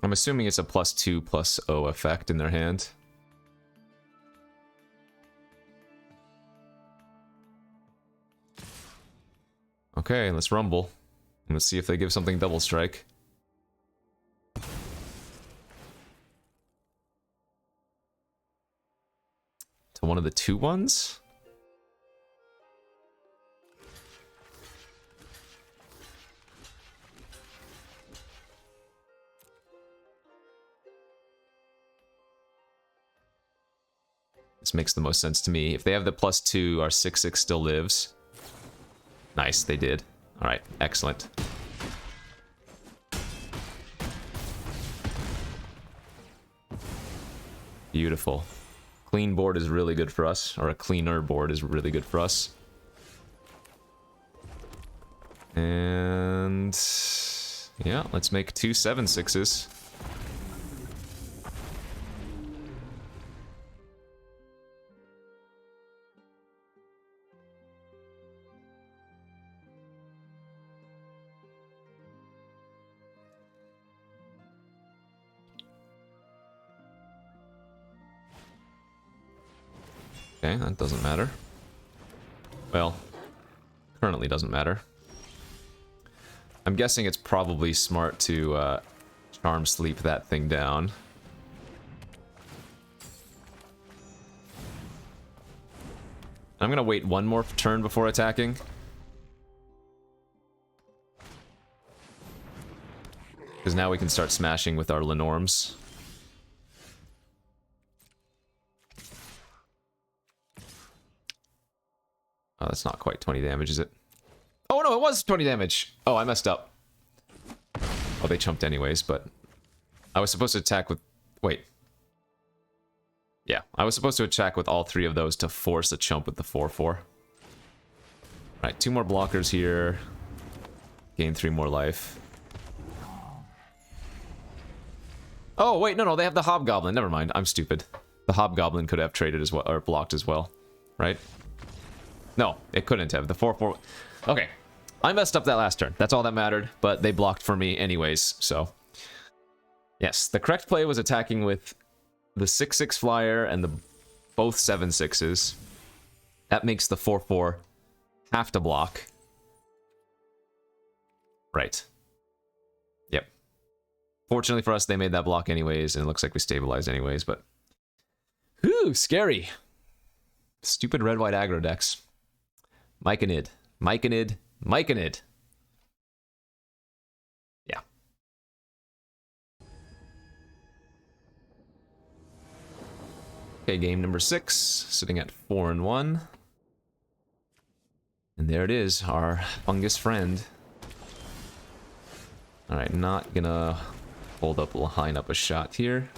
I'm assuming it's a +2/+0 effect in their hand. Okay, let's rumble. Let's see if they give something double strike. To one of the 2/1s? This makes the most sense to me. If they have the +2, our 6/6 still lives. Nice, they did. Alright, excellent. Beautiful. Clean board is really good for us, or a cleaner board is really good for us. And yeah, let's make 2 7/6s. Okay, that doesn't matter. Well, currently doesn't matter. I'm guessing it's probably smart to charm sleep that thing down. I'm gonna wait one more turn before attacking. Because now we can start smashing with our Lenorms. Oh, that's not quite 20 damage, is it? Oh no, it was 20 damage! Oh, I messed up. Oh, they chumped anyways, but... I was supposed to attack with... Wait. Yeah, I was supposed to attack with all 3 of those to force a chump with the 4/4. Alright, 2 more blockers here. Gain 3 more life. Oh, wait, no, they have the Hobgoblin. Never mind, I'm stupid. The Hobgoblin could have traded as well, or blocked as well, right? No, it couldn't have. The 4/4... Okay. I messed up that last turn. That's all that mattered, but they blocked for me anyways, so... Yes, the correct play was attacking with the 6/6 flyer and the both 7/6s. That makes the 4/4 have to block. Right. Yep. Fortunately for us, they made that block anyways, and it looks like we stabilized anyways, but... Whew, scary. Stupid red-white aggro decks. Myconid. Myconid. Myconid. Yeah. Okay, game number 6. Sitting at 4-1. And there it is, our fungus friend. Alright, not gonna hold up, line up a shot here.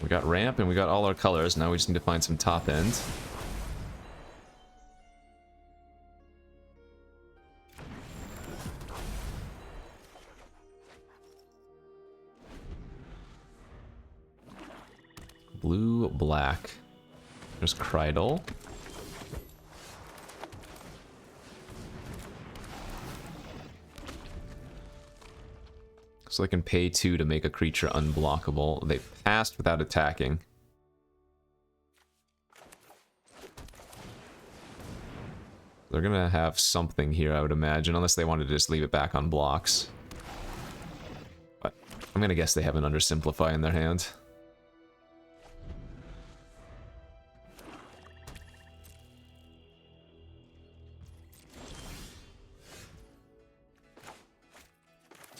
We got ramp and we got all our colors. Now we just need to find some top end. Blue, black. There's Krydle. So they can pay 2 to make a creature unblockable. They passed without attacking. They're gonna have something here, I would imagine, unless they wanted to just leave it back on blocks. But I'm gonna guess they have an Undersimplify in their hand.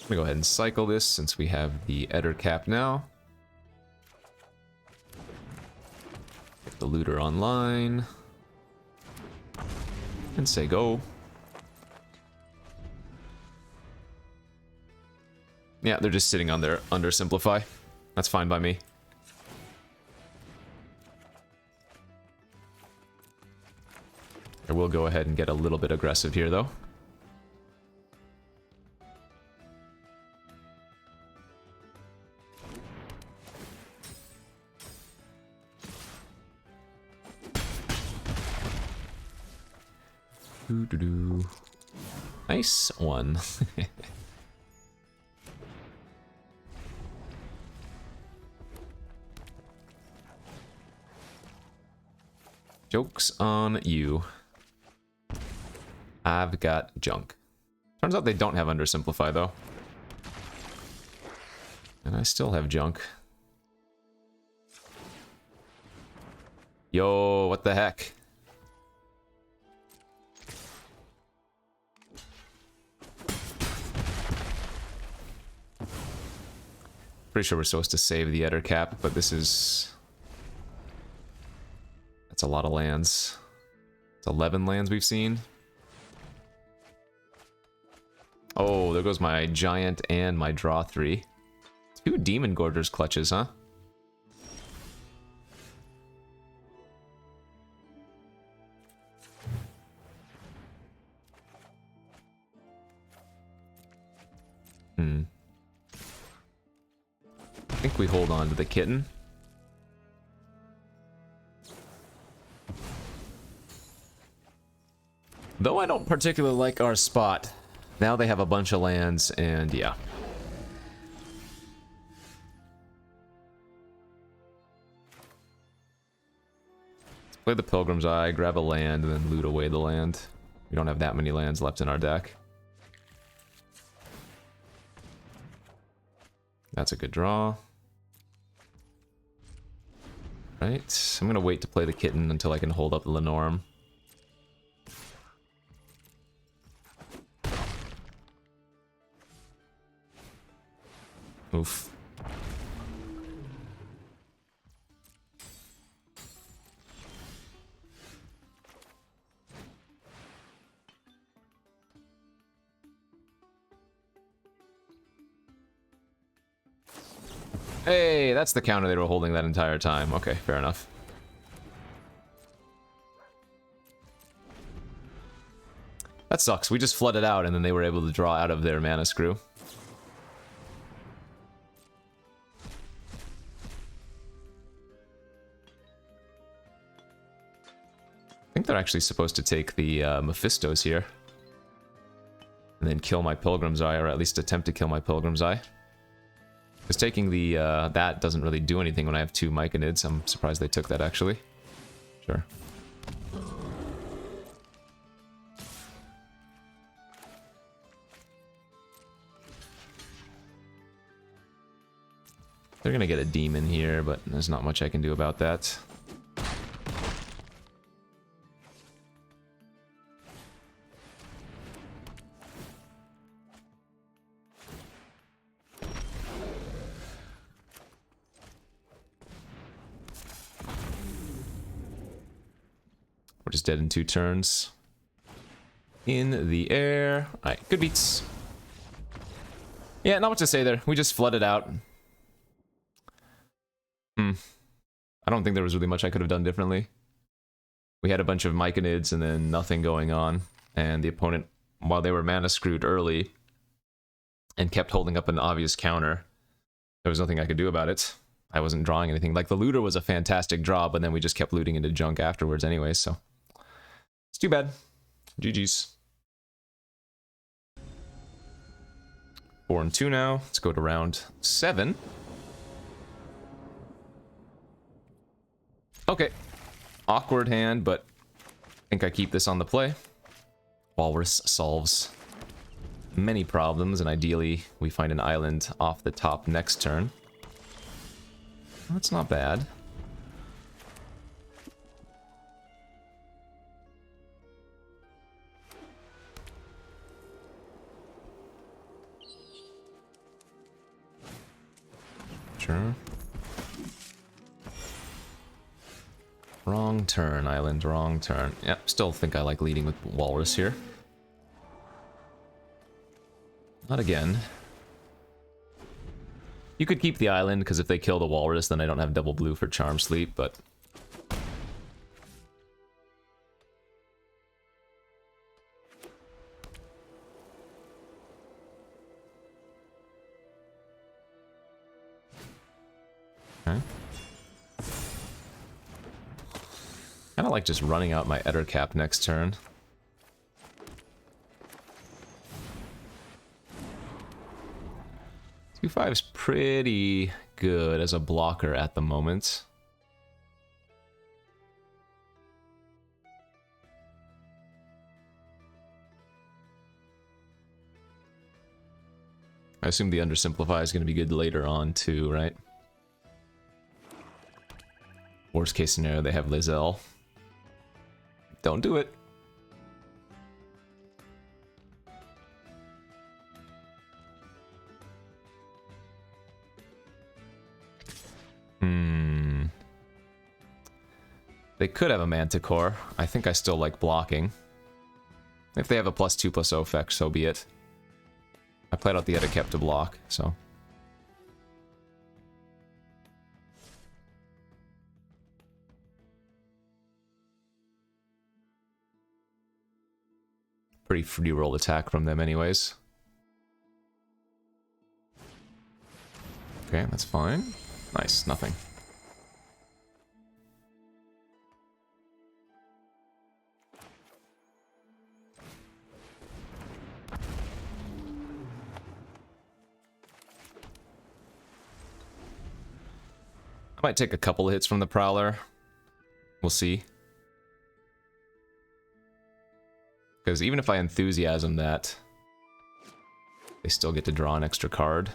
I'm gonna go ahead and cycle this since we have the Eder cap now. Get the looter online. And say go. Yeah, they're just sitting on their Undersimplify. That's fine by me. will go ahead and get a little bit aggressive here, though. Doo-doo-doo. Nice one. Joke's on you. I've got junk. Turns out they don't have undersimplify, though. And I still have junk. Yo, what the heck? Pretty sure we're supposed to save the Eder cap, but this is... That's a lot of lands. It's 11 lands we've seen. Oh, there goes my giant and my draw 3. 2 Demon Gorger's clutches, huh? I think we hold on to the kitten. Though I don't particularly like our spot. Now they have a bunch of lands, and yeah. Let's play the Pilgrim's Eye, grab a land, and then loot away the land. We don't have that many lands left in our deck. That's a good draw. Right, I'm gonna wait to play the kitten until I can hold up the Lenorm. Oof. Hey, that's the counter they were holding that entire time. Okay, fair enough. That sucks. We just flooded out and then they were able to draw out of their mana screw. I think they're actually supposed to take the Mephistos here. And then kill my Pilgrim's Eye, or at least attempt to kill my Pilgrim's Eye. Because taking the, that doesn't really do anything when I have 2 Myconids. I'm surprised they took that, actually. Sure. They're gonna get a demon here, but there's not much I can do about that. We're just dead in 2 turns. In the air. Alright, good beats. Yeah, not much to say there. We just flooded out. I don't think there was really much I could have done differently. We had a bunch of Myconids and then nothing going on. And the opponent, while they were mana screwed early and kept holding up an obvious counter, there was nothing I could do about it. I wasn't drawing anything. Like, the looter was a fantastic draw, but then we just kept looting into junk afterwards anyway, so... It's too bad. GG's. 4-2 now. Let's go to round 7. Okay. Awkward hand, but I think I keep this on the play. Walrus solves many problems, and ideally we find an island off the top next turn. That's not bad. Sure. Wrong turn, island, wrong turn. Yep, still think I like leading with Walrus here. Not again. You could keep the island, because if they kill the Walrus, then I don't have double blue for Charm Sleep, but... Kind of like just running out my Ettercap next turn. Two five's pretty good as a blocker at the moment. I assume the undersimplify is going to be good later on too, right? Worst case scenario, they have Lizelle. Don't do it. They could have a Manticore. I think I still like blocking. If they have a +2/+0 effect, so be it. I played out the Ettercap to block, so. Pretty free roll attack from them anyways. Okay, that's fine. Nice, nothing. I might take a couple of hits from the Prowler. We'll see. Because even if I Enthusiasm that, they still get to draw an extra card.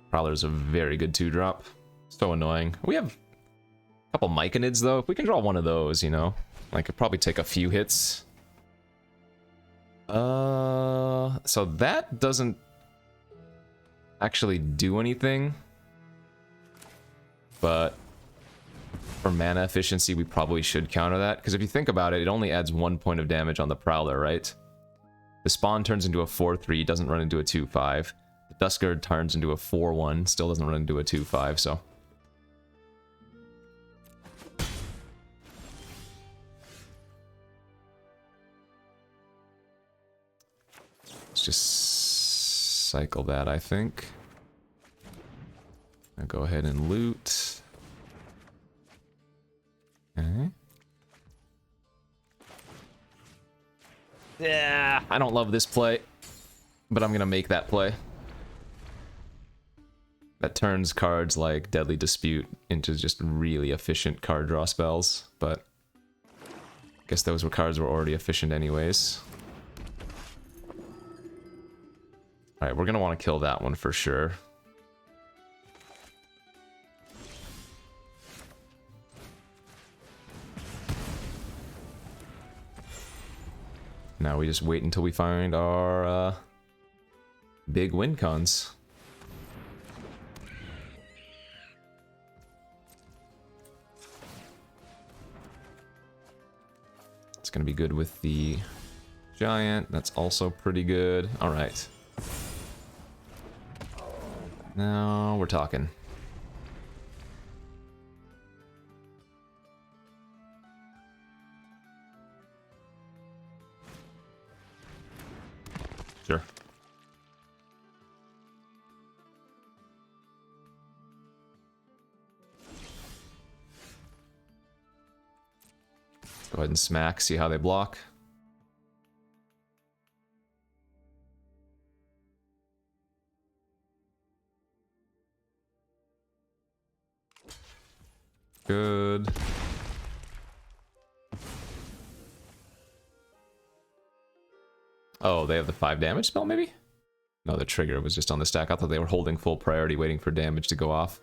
Prowler's a very good 2-drop. So annoying. We have a couple Myconids though. If we can draw one of those, you know, I could probably take a few hits. So that doesn't actually do anything. But for mana efficiency, we probably should counter that. Because if you think about it, it only adds 1 point of damage on the Prowler, right? The Spawn turns into a 4/3, doesn't run into a 2/5. The Duskguard turns into a 4/1, still doesn't run into a 2/5, so. Let's just cycle that, I think. I'll go ahead and loot. Okay. Yeah, I don't love this play, but I'm gonna make that play. That turns cards like Deadly Dispute into just really efficient card draw spells, but I guess those cards were already efficient anyways. Alright, we're gonna want to kill that one for sure. Now we just wait until we find our big win cons. It's gonna be good with the giant. That's also pretty good. All right. Now we're talking. Sure. Go ahead and smack, see how they block. Good. Oh, they have the 5 damage spell, maybe? No, the trigger was just on the stack. I thought they were holding full priority, waiting for damage to go off.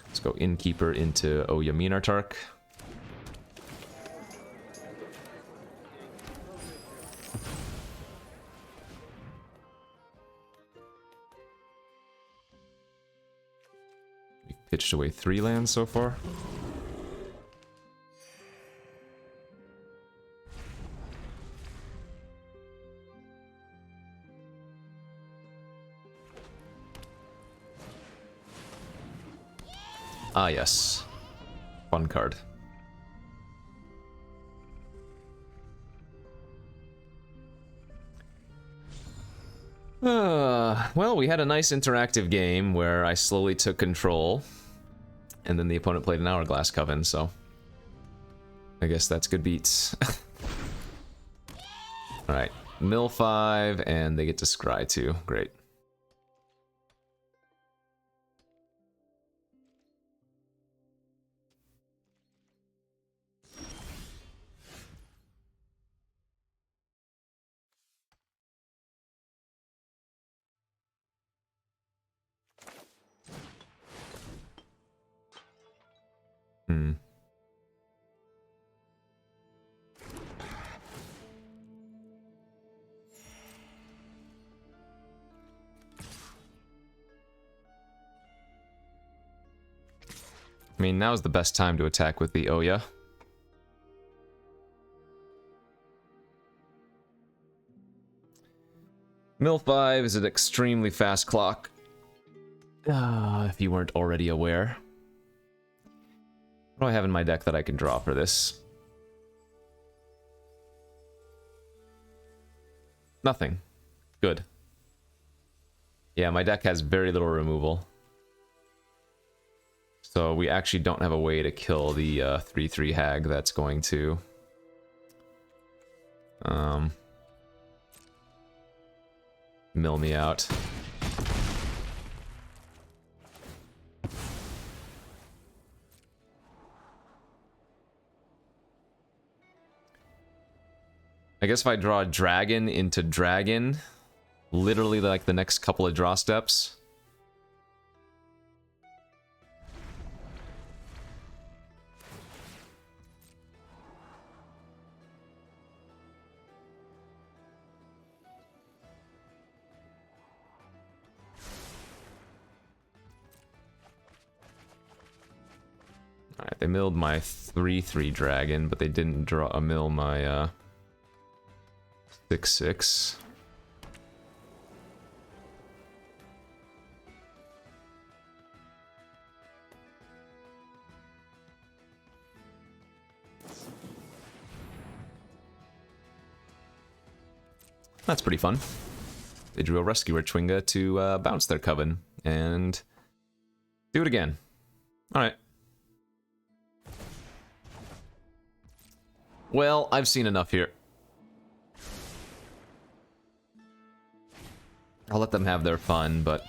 Let's go Innkeeper into Oyaminartark. Pitched away 3 lands so far. Ah, yes. Fun card. Well, we had a nice interactive game where I slowly took control, and then the opponent played an Hourglass Coven, so I guess that's good beats. Alright, mill 5, and they get to scry too. Great. I mean, now's the best time to attack with the Oya. Mill 5 is an extremely fast clock. If you weren't already aware. What do I have in my deck that I can draw for this? Nothing. Good. Yeah, my deck has very little removal. So we actually don't have a way to kill the 3/3 hag that's going to mill me out. I guess if I draw a dragon into dragon, literally like the next couple of draw steps. Alright, they milled my 3/3 dragon, but they didn't mill my 6/6. That's pretty fun. They drew a Rescuer Chwinga to bounce their Coven, and do it again. Alright. Well, I've seen enough here. I'll let them have their fun, but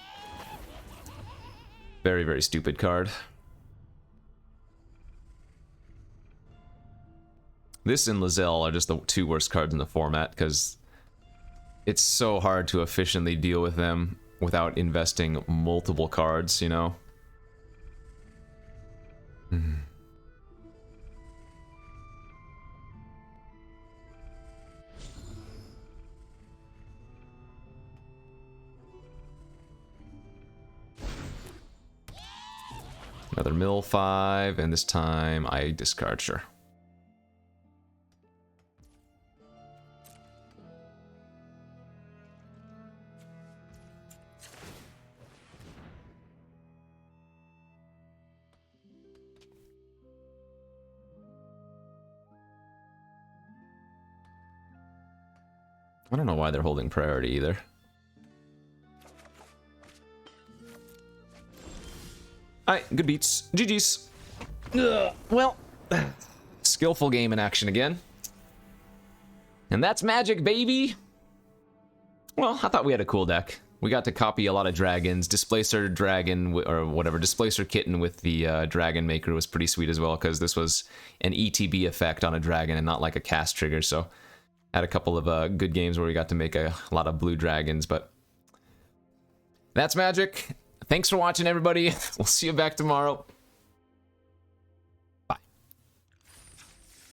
very, very stupid card. This and Lizelle are just the two worst cards in the format, because it's so hard to efficiently deal with them without investing multiple cards, you know? Another mill 5, and this time I discard, sure. I don't know why they're holding priority either. Alright, good beats. GG's. Well, skillful game in action again. And that's magic, baby! Well, I thought we had a cool deck. We got to copy a lot of dragons. Displacer Dragon, or whatever, Displacer Kitten with the Dragon Maker was pretty sweet as well, because this was an ETB effect on a dragon and not like a cast trigger, so had a couple of good games where we got to make a lot of blue dragons, but that's magic. Thanks for watching, everybody. We'll see you back tomorrow.